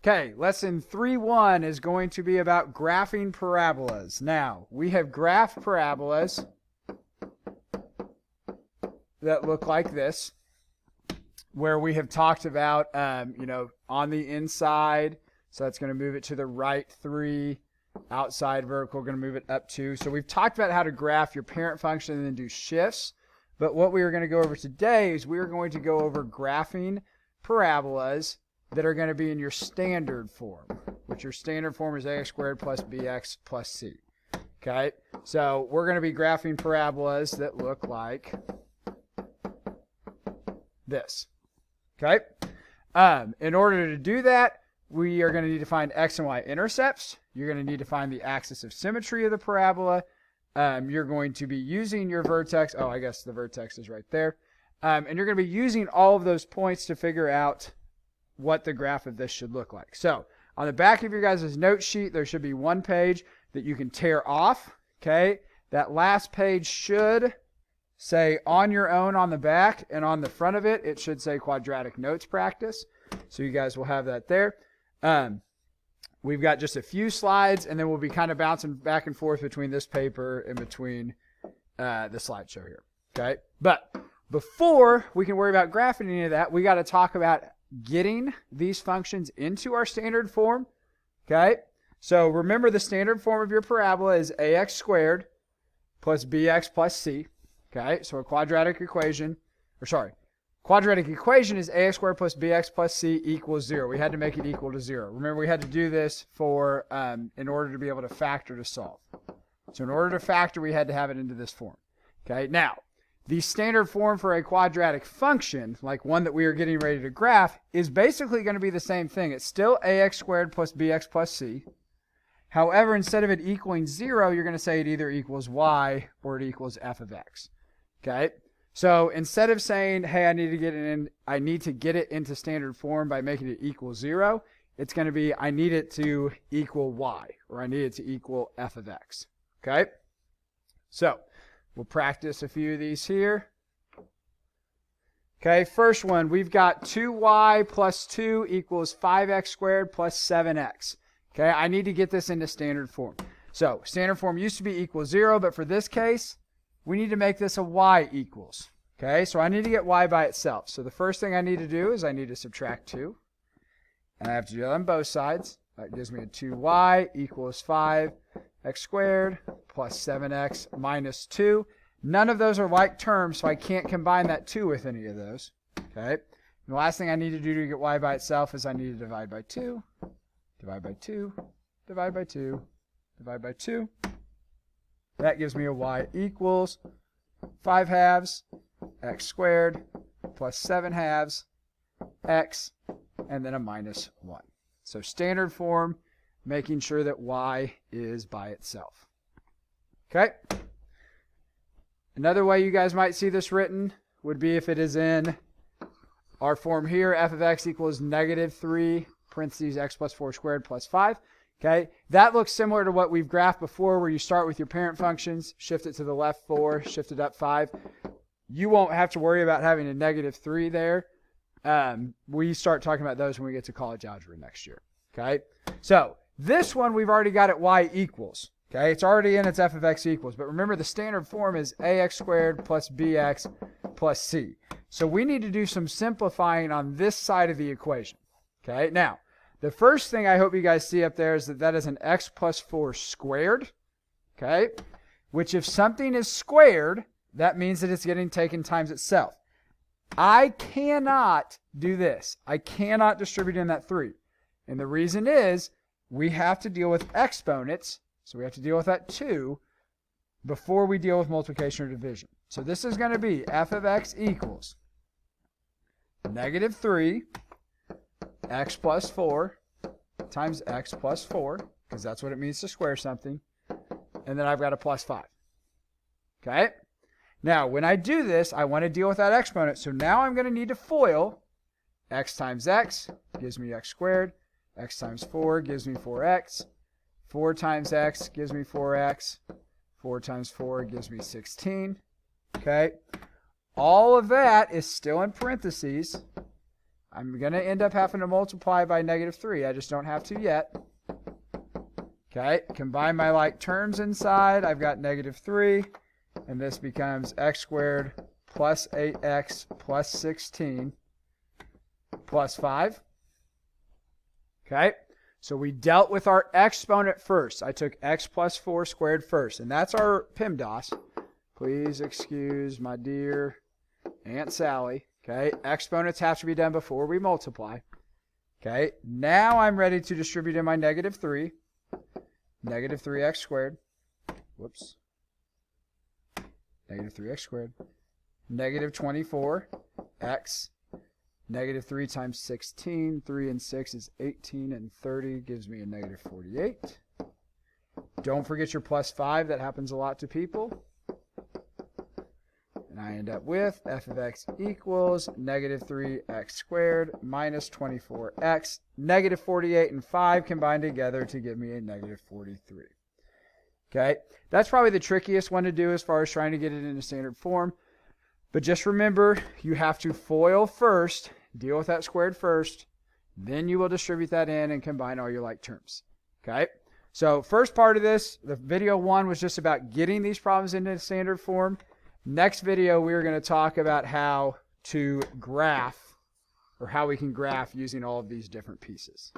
Okay, lesson 3.1 is going to be about graphing parabolas. Now, we have graphed parabolas that look like this, where we have talked about, on the inside, so that's going to move it to the right 3, outside vertical, going to move it up 2. So we've talked about how to graph your parent function and then do shifts, but what we are going to go over today is we are going to go over graphing parabolas that are going to be in your standard form, which your standard form is ax squared plus bx plus c. Okay, so we're going to be graphing parabolas that look like this. Okay, in order to do that, we are going to need to find x and y intercepts. You're going to need to find the axis of symmetry of the parabola. You're going to be using your vertex. Oh, I guess the vertex is right there. And you're going to be using all of those points to figure out what the graph of this should look like. So on the back of your guys' note sheet, there should be one page that you can tear off. Okay, that last page should say on your own on the back, and on the front of it, it should say quadratic notes practice. So you guys will have that there. We've got just a few slides, and then we'll be kind of bouncing back and forth between this paper and between the slideshow here. Okay, but before we can worry about graphing any of that, we got to talk about getting these functions into our standard form. Okay, so remember the standard form of your parabola is ax squared plus bx plus c. Okay, so a quadratic equation is ax squared plus bx plus c equals 0. We had to make it equal to 0. Remember, we had to do this for in order to be able to factor to solve. So in order to factor, we had to have it into this form. Okay, now the standard form for a quadratic function, like one that we are getting ready to graph, is basically going to be the same thing. It's still ax squared plus bx plus c. However, instead of it equaling 0, you're going to say it either equals y or it equals f of x. Okay? So instead of saying, hey, I need to get it into standard form by making it equal 0, it's going to be, I need it to equal y, or I need it to equal f of x. Okay? So we'll practice a few of these here. Okay, first one, we've got 2y plus 2 equals 5x squared plus 7x. Okay, I need to get this into standard form. So standard form used to be equal 0, but for this case, we need to make this a y equals. Okay, so I need to get y by itself. So the first thing I need to do is I need to subtract 2. And I have to do that on both sides. That gives me a 2y equals 5x squared plus 7x minus 2. None of those are like terms, so I can't combine that 2 with any of those. Okay. And the last thing I need to do to get y by itself is I need to divide by 2, divide by 2, divide by 2, divide by 2. That gives me a y equals 5 halves x squared plus 7 halves x, and then a minus 1. So standard form, making sure that y is by itself. Okay? Another way you guys might see this written would be if it is in our form here, f of x equals negative 3 parentheses x plus 4 squared plus 5. Okay, that looks similar to what we've graphed before, where you start with your parent functions, shift it to the left 4, shift it up 5. You won't have to worry about having a negative 3 there. We start talking about those when we get to college algebra next year. Okay, so this one we've already got at y equals. Okay, it's already in its f of x equals, but remember the standard form is ax squared plus bx plus c. So we need to do some simplifying on this side of the equation. Okay, now the first thing I hope you guys see up there is that is an x plus 4 squared. Okay, which if something is squared, that means that it's getting taken times itself. I cannot do this. I cannot distribute in that 3. And the reason is we have to deal with exponents. So we have to deal with that 2 before we deal with multiplication or division. So this is going to be f of x equals negative 3 x plus 4 times x plus 4, because that's what it means to square something. And then I've got a plus 5. Okay? Now, when I do this, I want to deal with that exponent. So now I'm going to need to FOIL. X times x gives me x squared. X times 4 gives me 4x. 4 times x gives me 4x. 4 times 4 gives me 16. Okay? All of that is still in parentheses. I'm going to end up having to multiply by -3. I just don't have to yet. Okay, combine my like terms inside. I've got -3, and this becomes x squared plus 8x plus 16 plus 5. Okay, so we dealt with our exponent first. I took x plus 4 squared first, and that's our PEMDAS. Please excuse my dear Aunt Sally. Okay, exponents have to be done before we multiply. Okay, now I'm ready to distribute in my -3. -3x squared. Whoops. -3x squared. -24x. -3 times 16. 3 and 6 is 18, and 30 gives me a -48. Don't forget your plus 5. That happens a lot to people. And I end up with f of x equals -3x squared minus 24x. -48 and 5 combined together to give me a -43. Okay, that's probably the trickiest one to do as far as trying to get it into standard form. But just remember, you have to FOIL first, deal with that squared first, then you will distribute that in and combine all your like terms. Okay, so first part of this, the video 1 was just about getting these problems into standard form. Next video, we're going to talk about how to graph, or how we can graph using all of these different pieces.